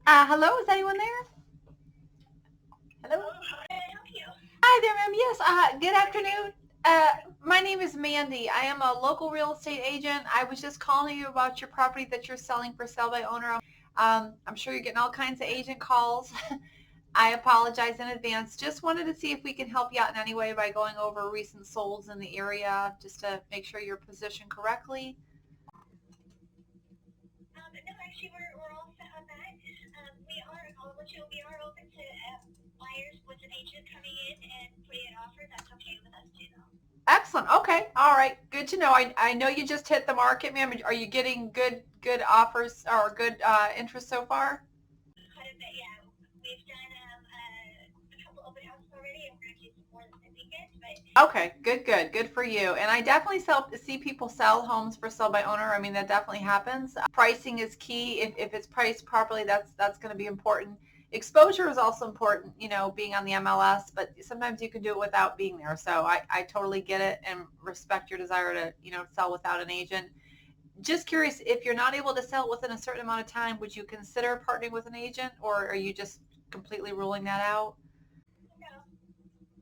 Hello, is anyone there? Hello? Oh, how may I help you? Hi there, ma'am. Yes, good afternoon. Uh, my name is Mandy. I am a local real estate agent. I was just calling you about your property that you're selling for sale by owner. I'm sure you're getting all kinds of agent calls. I apologize in advance. Just wanted to see if we can help you out in any way by going over recent solds in the area, just to make sure you're positioned correctly. No, actually, we're all set on that. We are open to buyers with an agent coming in and putting an offer. That's okay with us too, though. Excellent. Okay. All right. Good to know. I know you just hit the market, ma'am. Are you getting good offers or good interest so far? Quite a bit, yeah. We've done a couple open houses already, and we're going to do some more this weekend. But Okay. Good for you. And I definitely see people sell homes for sale by owner. I mean, that definitely happens. Pricing is key. If it's priced properly, that's going to be important. Exposure is also important, being on the MLS, but sometimes you can do it without being there. So I totally get it and respect your desire to, sell without an agent. Just curious, if you're not able to sell within a certain amount of time, would you consider partnering with an agent, or are you just completely ruling that out?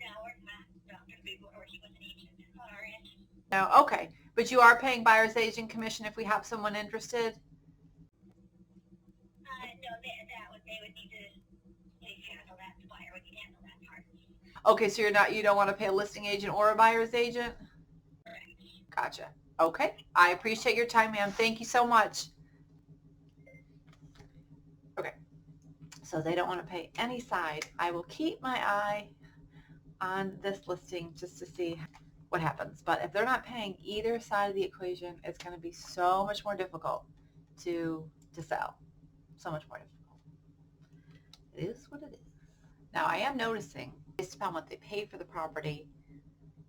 no, we're not going to be working with an agent on our end. No, okay. But you are paying buyer's agent commission if we have someone interested? No, they would need to handle that. The buyer would need to handle that part. Okay, so you don't want to pay a listing agent or a buyer's agent? Gotcha. Okay. I appreciate your time, ma'am. Thank you so much. Okay. So they don't want to pay any side. I will keep my eye on this listing just to see what happens. But if they're not paying either side of the equation, it's going to be so much more difficult to sell. So much more difficult. It is what it is. Now I am noticing, based upon what they pay for the property,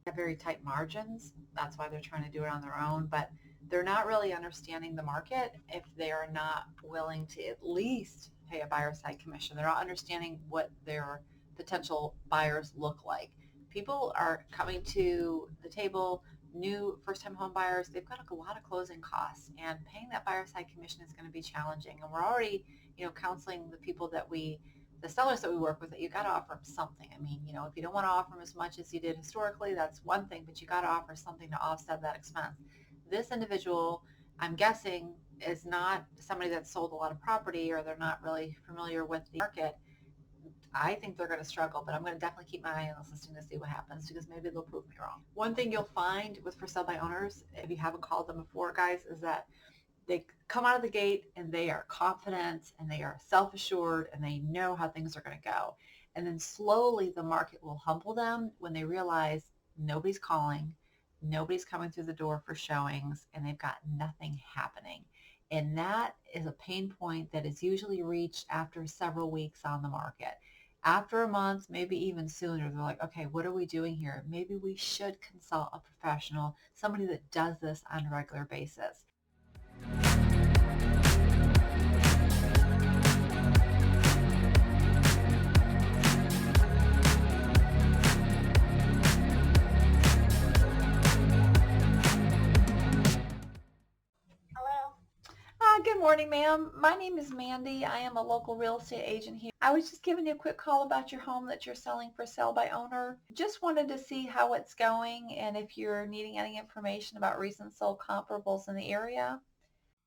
they have very tight margins. That's why they're trying to do it on their own. But they're not really understanding the market if they are not willing to at least pay a buyer side commission. They're not understanding what their potential buyers look like. People are coming to the table, new first-time home buyers. They've got a lot of closing costs, and paying that buyer side commission is going to be challenging. And we're already, counseling the people the sellers that we work with, that you got to offer them something. I mean, if you don't want to offer them as much as you did historically, that's one thing, but you got to offer something to offset that expense. This individual, I'm guessing, is not somebody that's sold a lot of property, or they're not really familiar with the market. I think they're going to struggle, but I'm going to definitely keep my eye on this listing to see what happens, because maybe they'll prove me wrong. One thing you'll find with for sale by owners, if you haven't called them before, guys, is that they come out of the gate and they are confident and they are self-assured and they know how things are going to go. And then slowly the market will humble them when they realize nobody's calling, nobody's coming through the door for showings, and they've got nothing happening. And that is a pain point that is usually reached after several weeks on the market. After a month, maybe even sooner, they're like, okay, what are we doing here? Maybe we should consult a professional, somebody that does this on a regular basis. Hello? Good morning, ma'am. My name is Mandy. I am a local real estate agent here. I was just giving you a quick call about your home that you're selling for sale by owner. Just wanted to see how it's going and if you're needing any information about recent sold comparables in the area.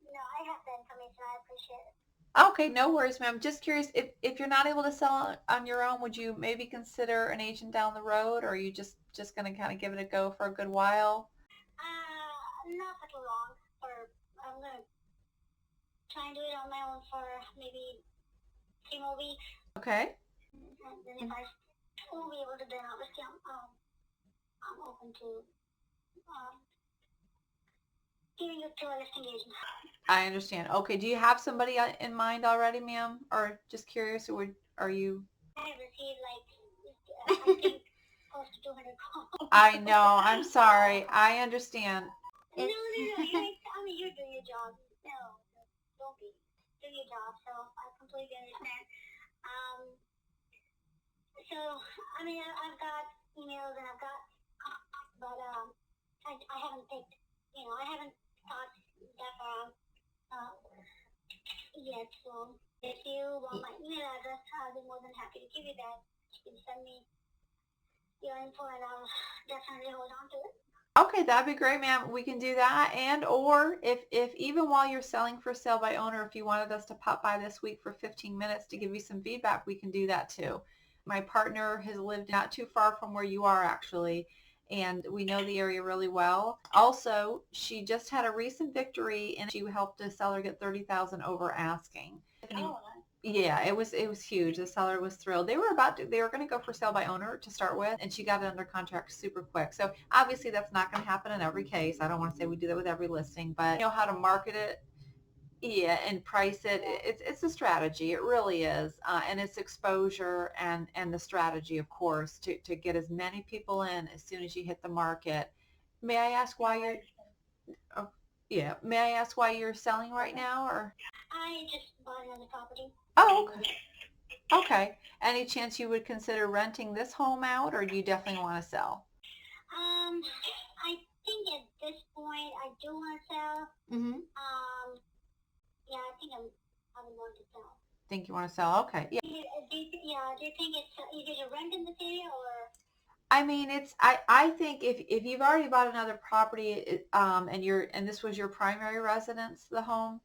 No, I have the information. I appreciate it. Okay, no worries, ma'am. Just curious, if you're not able to sell on your own, would you maybe consider an agent down the road, or are you just going to kind of give it a go for a good while? Not for too long. I'm going to try and do it on my own for maybe 3 more weeks. Okay. And then if I won't be able to, then obviously I'm open to giving it to a listing agent. I understand. Okay, do you have somebody in mind already, ma'am? Or just curious, or are you? I have received I think close to 200 calls. I know. I'm sorry. I understand. No. You're doing your job. No, don't be. Do your job. So I completely understand. So I've got emails and but I haven't picked. I haven't thought that far. Yes, so if you want my email address, I'll be more than happy to give you that. You can send me your info and I'll definitely hold on to it. Okay, that'd be great, ma'am. We can do that. And or if even while you're selling for sale by owner, if you wanted us to pop by this week for 15 minutes to give you some feedback, we can do that too. My partner has lived not too far from where you are actually, and we know the area really well. Also, she just had a recent victory and she helped a seller get 30,000 over asking. Oh, Yeah, it was huge. The seller was thrilled. They were going to go for sale by owner to start with, and she got it under contract super quick. So obviously that's not going to happen in every case. I don't want to say we do that with every listing, but you know how to market it, yeah, and price it. It's a strategy. It really is, and it's exposure and the strategy, of course, to get as many people in as soon as you hit the market. May I ask why you're? Oh, yeah. May I ask why you're selling right now, or? I just bought another property. Oh, okay. Okay. Any chance you would consider renting this home out, or do you definitely want to sell? I think at this point I do want to sell. Mm-hmm. Yeah, I think I would want to sell. Think you want to sell? Okay. Yeah. Do you think it's easier to rent in this area or? I mean, I think if you've already bought another property, and this was your primary residence, the home,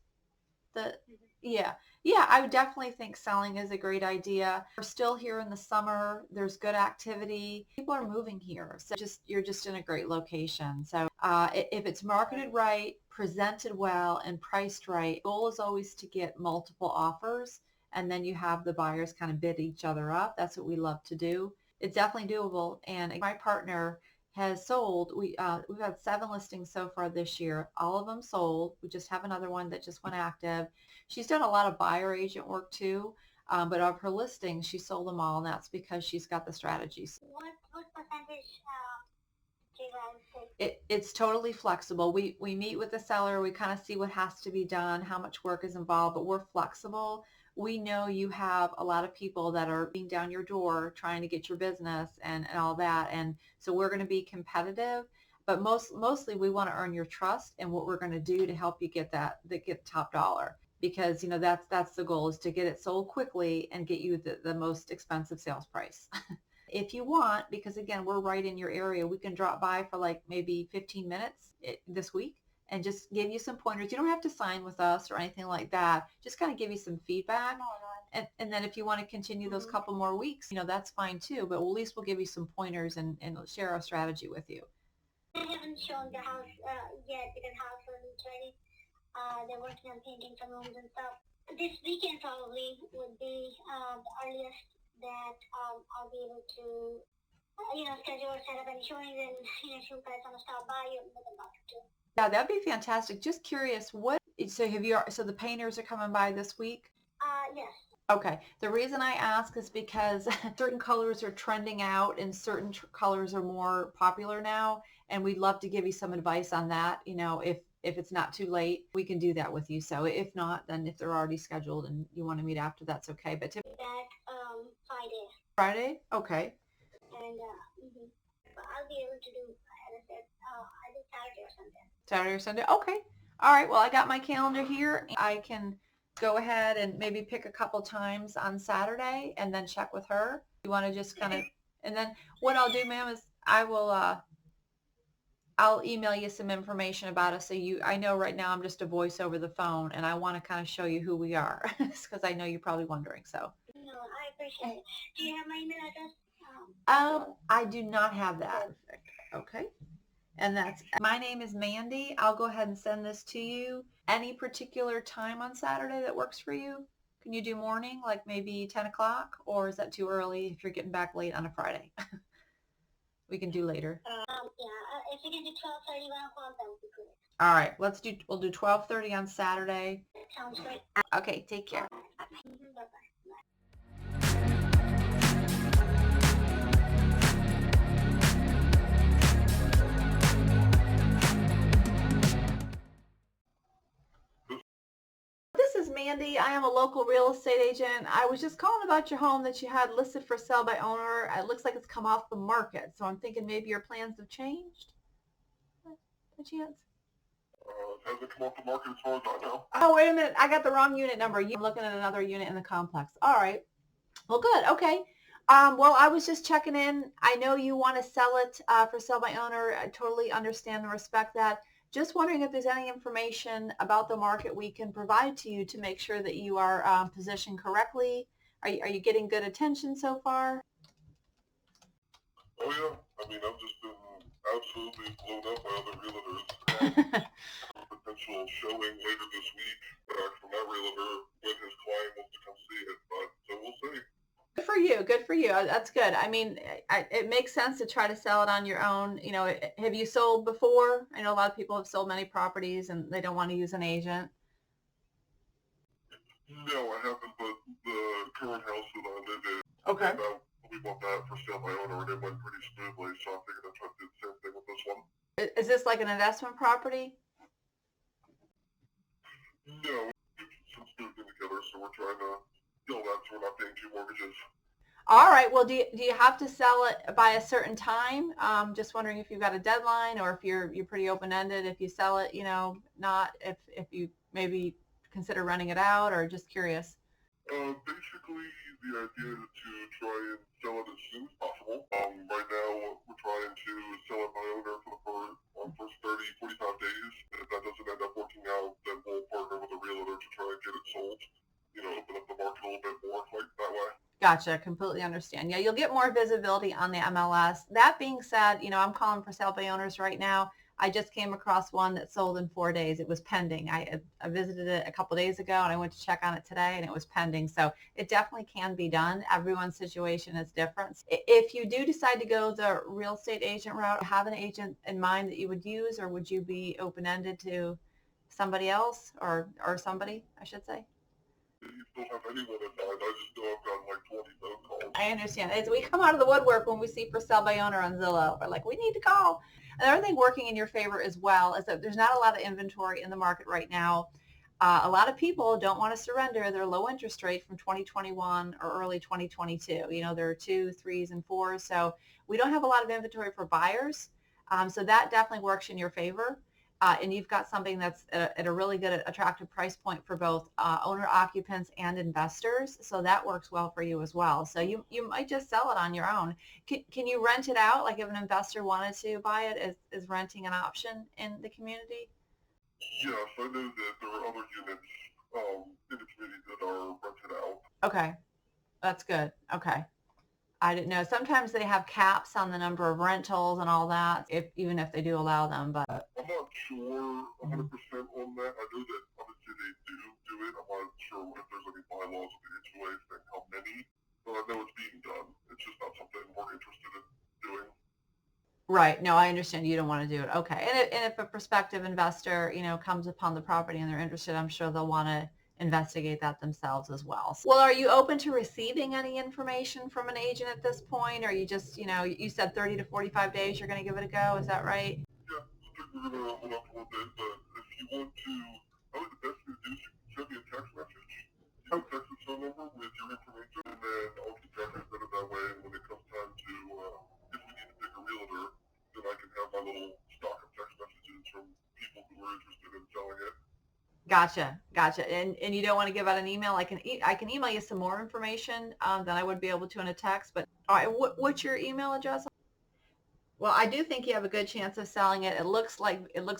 the, yeah, yeah, I would definitely think selling is a great idea. We're still here in the summer. There's good activity. People are moving here. So you're just in a great location. So if it's marketed right, presented well, and priced right, the goal is always to get multiple offers. And then you have the buyers kind of bid each other up. That's what we love to do. It's definitely doable. And my partner has sold. We've had 7 listings so far this year. All of them sold. We just have another one that just went active. She's done a lot of buyer agent work too, but of her listings, she sold them all, and that's because she's got the strategies. What percentage do you guys take? It's totally flexible. We meet with the seller. We kind of see what has to be done, how much work is involved, but we're flexible. We know you have a lot of people that are beating down your door trying to get your business and all that. And so we're going to be competitive, but mostly we want to earn your trust and what we're going to do to help you get get top dollar. Because that's the goal, is to get it sold quickly and get you the most expensive sales price. If you want, because again, we're right in your area, we can drop by for like maybe 15 minutes this week and just give you some pointers. You don't have to sign with us or anything like that. Just kind of give you some feedback. And then if you want to continue those couple more weeks, that's fine too. But at least we'll give you some pointers and share our strategy with you. I haven't shown the house yet because house wasn't ready. They're working on painting some rooms and stuff. This weekend probably would be the earliest that I'll be able to, schedule or set up any showings, and if you guys want to stop by, you're more than welcome to. Yeah, that'd be fantastic. Just curious, so the painters are coming by this week? Yes. Okay. The reason I ask is because certain colors are trending out and certain colors are more popular now. And we'd love to give you some advice on that. If it's not too late, we can do that with you. So if not, then if they're already scheduled and you want to meet after, that's okay. But That Friday. Friday? Okay. And but I'll be able to do, as I said, I do Saturday or Sunday. Saturday or Sunday? Okay. All right. Well, I got my calendar here. I can go ahead and maybe pick a couple times on Saturday and then check with her. You want to just kind of, and then what I'll do, ma'am, is I'll email you some information about us. I know right now I'm just a voice over the phone and I want to kind of show you who we are because I know you're probably wondering. So. No, I appreciate it. Do you have my email address? I do not have that. Okay. And my name is Mandy. I'll go ahead and send this to you. Any particular time on Saturday that works for you? Can you do morning, like maybe 10 o'clock, or is that too early if you're getting back late on a Friday? We can do later. Yeah, if you can do 12:30, 1 o'clock, that would be good. All right, we'll do 12:30 on Saturday. Sounds great. Okay, take care. Bye-bye. This is Mandy. I am a local real estate agent. I was just calling about your home that you had listed for sale by owner. It looks like it's come off the market, so I'm thinking maybe your plans have changed. By chance? It hasn't come off the market as far as I know. Oh, wait a minute. I got the wrong unit number. I'm looking at another unit in the complex. All right. Well, good. Okay. Well, I was just checking in. I know you want to sell it for sale by owner. I totally understand and respect that. Just wondering if there's any information about the market we can provide to you to make sure that you are positioned correctly. Are you getting good attention so far? Oh yeah, I mean I've just been absolutely blown up by other realtors. A potential showing later this week back from that realtor when his client wants to come see it, but so we'll see. Good for you. Good for you. That's good. I mean, it makes sense to try to sell it on your own. You know, have you sold before? I know a lot of people have sold many properties and they don't want to use an agent. No, I haven't, but the current house that I live in, Okay. we bought that for sale by owner and it went pretty smoothly, so I figured I'd try to do the same thing with this one. Is this like an investment property? No, we've since moved in together, so we're trying to sell that so we're not paying two mortgages. All right. Well, do you have to sell it by a certain time? Just wondering if you've got a deadline or if you're pretty open-ended. If you sell it, you know, not if you maybe consider renting it out, or just curious. Basically, the idea is to try and sell it as soon as possible. Right now, we're trying to sell it by owner for the first 30, 45 days. And if that doesn't end up working out, then we'll partner with a realtor to try and get it sold. You know, open up the market a little bit more like that way. Gotcha. Completely understand. Yeah, you'll get more visibility on the MLS. That being said, you know, I'm calling for sale by owners right now. I just came across one that sold in 4 days. It was pending. I visited it a couple days ago and I went to check on it today and it was pending. So it definitely can be done. Everyone's situation is different. If you do decide to go the real estate agent route, have an agent in mind that you would use, or would you be open-ended to somebody else or somebody, I should say? You don't have anyone in mind. I just know I've gotten like 20 phone calls. I understand. We come out of the woodwork when we see for sale by owner on Zillow. We're like, we need to call. Another thing working in your favor as well is that there's not a lot of inventory in the market right now. A lot of people don't want to surrender their low interest rate from 2021 or early 2022. You know, there are 2s, 3s, and 4s. So we don't have a lot of inventory for buyers. So that definitely works in your favor. And you've got something that's at a really good, attractive price point for both owner occupants and investors. So that works well for you as well. So you might just sell it on your own. Can you rent it out? Like if an investor wanted to buy it, is renting an option in the community? Yes, I know that there are other units in the community that are rented out. Okay, that's good. Okay. I didn't know. Sometimes they have caps on the number of rentals and all that, even if they do allow them. But I'm not sure 100% on that. I know that obviously they do it. I'm not sure if there's any bylaws with the HOA saying how many, but I know it's being done. It's just not something we're interested in doing. right. No, I understand you don't want to do it. Okay. And if a prospective investor, you know, comes upon the property and they're interested, I'm sure they'll want to investigate that themselves as well. Well, are you open to receiving any information from an agent at this point? Or you just, you know, you said 30 to 45 days you're going to give it a go. Is that right? Yeah, I think we're going to hold off a little bit, but if you want to, probably the best thing to do is you can send me a text message. You can text this phone number with your information, and then I'll keep track of it that way. And when it comes time to, if we need to pick a realtor, then I can have my little stock of text messages from people who are interested in selling it. Gotcha. And you don't want to give out an email? I can email you some more information than I would be able to in a text. But all right, what's your email address? Well, I do think you have a good chance of selling it. It looks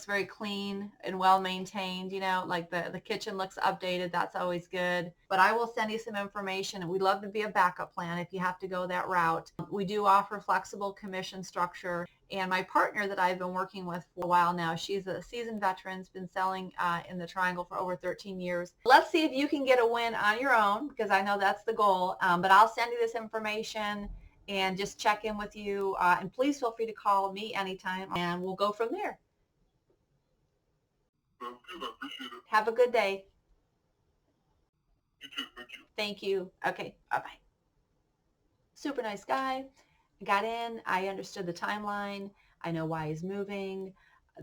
very clean and well maintained, you know, like the kitchen looks updated. That's always good. But I will send you some information, and we'd love to be a backup plan if you have to go that route. We do offer flexible commission structure. And my partner that I've been working with for a while now, she's a seasoned veteran, has been selling in the Triangle for over 13 years. Let's see if you can get a win on your own, because I know that's the goal. But I'll send you this information and just check in with you. And please feel free to call me anytime, and we'll go from there. Sounds good. I appreciate it. Have a good day. You too. Thank you. Thank you. Okay. Bye-bye. Super nice guy. Got in. I understood the timeline. I know why he's moving.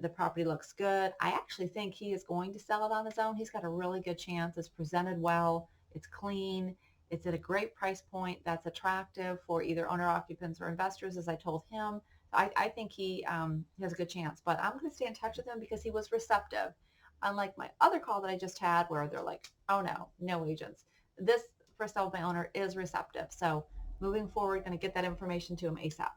The property looks good. I actually think he is going to sell it on his own. He's got a really good chance. It's presented well. It's clean. It's at a great price point that's attractive for either owner occupants or investors, as I told him. I think he has a good chance, but I'm going to stay in touch with him because he was receptive. Unlike my other call that I just had where they're like, oh no, no agents. This first sale by owner is receptive. So moving forward, going to get that information to him ASAP.